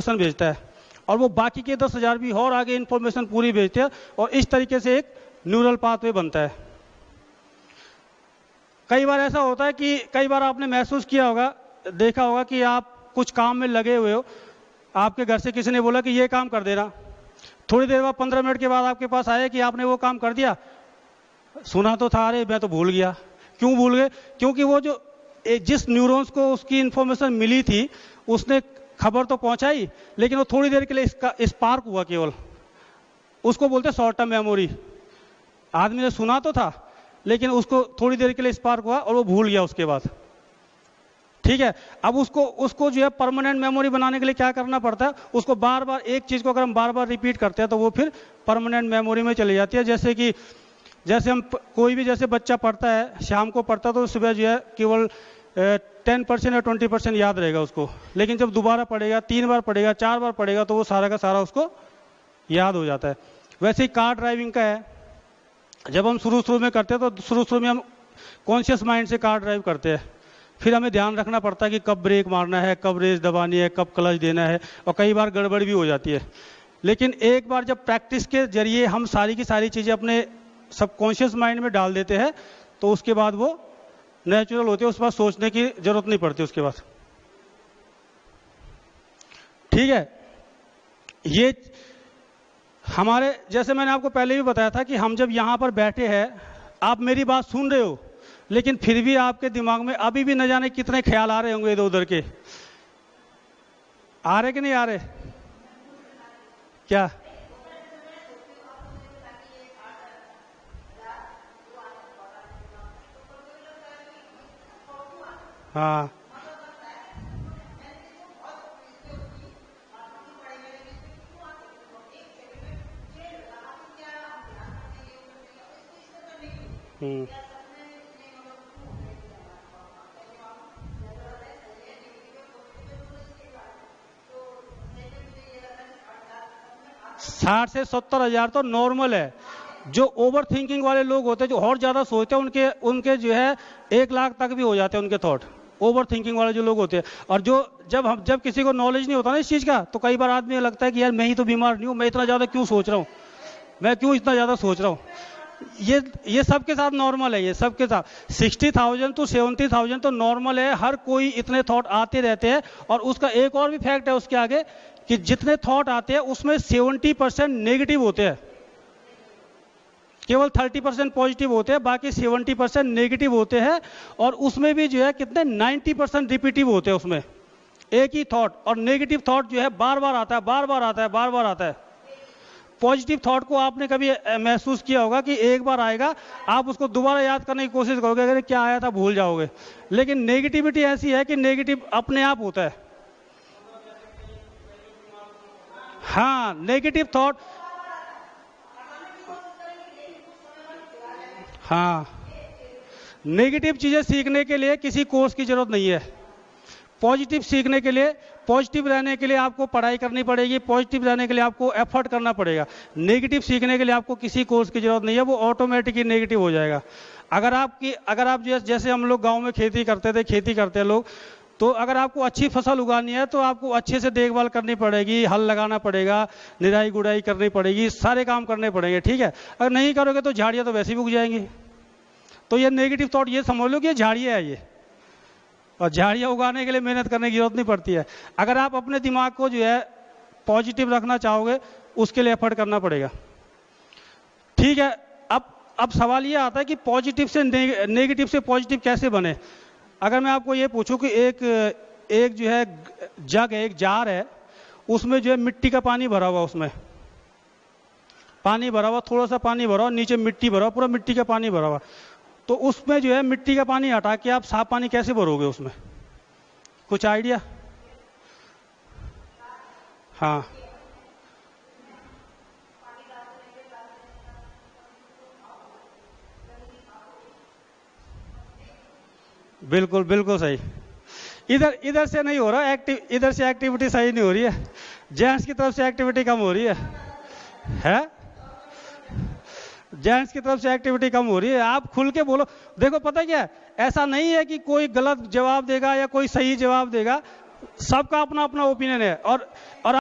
भेजता है और वो बाकी के 10,000 भी और आगे इंफॉर्मेशन पूरी भेजते हैं और इस तरीके से एक न्यूरल पाथवे बनता है। कई बार ऐसा होता है कि कई बार आपने महसूस किया होगा, देखा होगा कि आप कुछ काम में लगे हुए हो, आपके घर से किसी ने बोला कि ये काम कर देना, थोड़ी देर बाद 15 मिनट के बाद आपके पास आया कि आपने वो काम कर दिया, सुना तो था, अरे मैं तो भूल गया। क्यों भूल गए? क्योंकि वो जो जिस न्यूरॉन्स को उसकी इंफॉर्मेशन मिली थी उसने खबर तो पहुंचाई, लेकिन वो थोड़ी देर के लिए इसका स्पार्क हुआ केवल, उसको बोलते शॉर्ट टर्म मेमोरी। आदमी ने सुना तो था लेकिन उसको थोड़ी देर के लिए स्पार्क हुआ और वो भूल गया उसके बाद। ठीक है, अब उसको जो है परमानेंट मेमोरी बनाने के लिए क्या करना पड़ता है, उसको बार बार एक चीज को अगर हम बार बार रिपीट करते हैं तो वो फिर परमानेंट मेमोरी में चली जाती है। जैसे हम कोई भी जैसे बच्चा पढ़ता है, शाम को पढ़ता तो सुबह जो है केवल 10% या 20% याद रहेगा उसको, लेकिन जब दोबारा पढ़ेगा, 3 बार पढ़ेगा, 4 बार पढ़ेगा तो वो सारा का सारा उसको याद हो जाता है। वैसे ही कार ड्राइविंग का है, जब हम शुरू में करते हैं तो शुरू में हम कॉन्शियस माइंड से कार ड्राइव करते हैं, फिर हमें ध्यान रखना पड़ता है कि कब ब्रेक मारना है, कब रेस दबानी है, कब क्लच देना है, और कई बार गड़बड़ भी हो जाती है। लेकिन एक बार जब प्रैक्टिस के जरिए हम सारी की सारी चीज़ें अपने सबकॉन्शियस माइंड में डाल देते हैं तो उसके बाद वो नेचुरल होती है, उसके बाद सोचने की जरूरत नहीं पड़ती उसके बाद। ठीक है, ये हमारे, जैसे मैंने आपको पहले भी बताया था कि हम जब यहां पर बैठे हैं, आप मेरी बात सुन रहे हो, लेकिन फिर भी आपके दिमाग में अभी भी न जाने कितने ख्याल आ रहे होंगे इधर उधर के। आ रहे कि नहीं आ रहे? क्या? हाँ, हम्म, 60 से 70 हजार तो नॉर्मल है। जो ओवर थिंकिंग वाले लोग होते हैं, जो और ज्यादा सोचते हैं, उनके उनके जो है 1 लाख तक भी हो जाते हैं उनके थॉट, ओवर थिंकिंग वाले जो लोग होते हैं। और जब किसी को नॉलेज नहीं होता ना इस चीज का, तो कई बार आदमी लगता है कि यार मैं ही तो बीमार नहीं हूं, मैं इतना ज्यादा क्यों सोच रहा हूं, मैं क्यों इतना ज्यादा सोच रहा हूं। ये सबके साथ नॉर्मल है, ये सबके साथ 60,000 to 70,000 तो नॉर्मल है, हर कोई इतने थॉट आते रहते हैं। और उसका एक और भी फैक्ट है उसके आगे, कि जितने थॉट आते हैं उसमें 70% नेगेटिव होते हैं, केवल 30% पॉजिटिव होते हैं, बाकी 70% नेगेटिव होते हैं। और उसमें भी जो है कितने 90% रिपीटिव होते हैं उसमें, एक ही थॉट। और नेगेटिव थॉट जो है बार बार आता है, बार बार आता है, बार बार आता है। पॉजिटिव थॉट को आपने कभी महसूस किया होगा कि एक बार आएगा, आप उसको दोबारा याद करने की कोशिश करोगे, अगर क्या आया था भूल जाओगे। लेकिन नेगेटिविटी ऐसी है कि नेगेटिव अपने आप होता है। हाँ, नेगेटिव थॉट, हाँ, नेगेटिव चीजें सीखने के लिए किसी कोर्स की जरूरत नहीं है। पॉजिटिव सीखने के लिए, पॉजिटिव रहने के लिए आपको पढ़ाई करनी पड़ेगी, पॉजिटिव रहने के लिए आपको एफर्ट करना पड़ेगा। नेगेटिव सीखने के लिए आपको किसी कोर्स की जरूरत नहीं है, वो ऑटोमेटिकली नेगेटिव हो जाएगा। अगर आप जैसे हम लोग गांव में खेती करते थे, खेती करते हैं लोग, तो अगर आपको अच्छी फसल उगानी है तो आपको अच्छे से देखभाल करनी पड़ेगी, हल लगाना पड़ेगा, निराई गुड़ाई करनी पड़ेगी, सारे काम करने पड़ेंगे। ठीक है, अगर नहीं करोगे तो झाड़ियां तो वैसे भी उग जाएंगी। तो ये नेगेटिव थॉट ये समझ लो कि ये झाड़ियां है ये, और झाड़ियां उगाने के लिए मेहनत करने की जरूरत नहीं पड़ती है। अगर आप अपने दिमाग को जो है पॉजिटिव रखना चाहोगे, उसके लिए एफर्ट करना पड़ेगा। ठीक है, अब सवाल ये आता है कि पॉजिटिव से नेगेटिव से पॉजिटिव कैसे बने। अगर मैं आपको ये पूछूं कि एक जो है जग है, एक जार है, उसमें जो है मिट्टी का पानी भरा हुआ, उसमें पानी भरा हुआ, थोड़ा सा पानी भरा हुआ, नीचे मिट्टी भरा हुआ, पूरा मिट्टी का पानी भरा हुआ, तो उसमें जो है मिट्टी का पानी हटा के आप साफ पानी कैसे भरोगे उसमें? कुछ आइडिया? हाँ, बिल्कुल बिल्कुल सही। इधर इधर से नहीं हो रहा इधर से एक्टिविटी सही नहीं हो रही है, जेंट्स की तरफ से एक्टिविटी कम हो रही है? जेंट्स की तरफ से एक्टिविटी कम हो रही है। आप खुल के बोलो। देखो पता क्या है, ऐसा नहीं है कि कोई गलत जवाब देगा या कोई सही जवाब देगा, सबका अपना अपना ओपिनियन है। और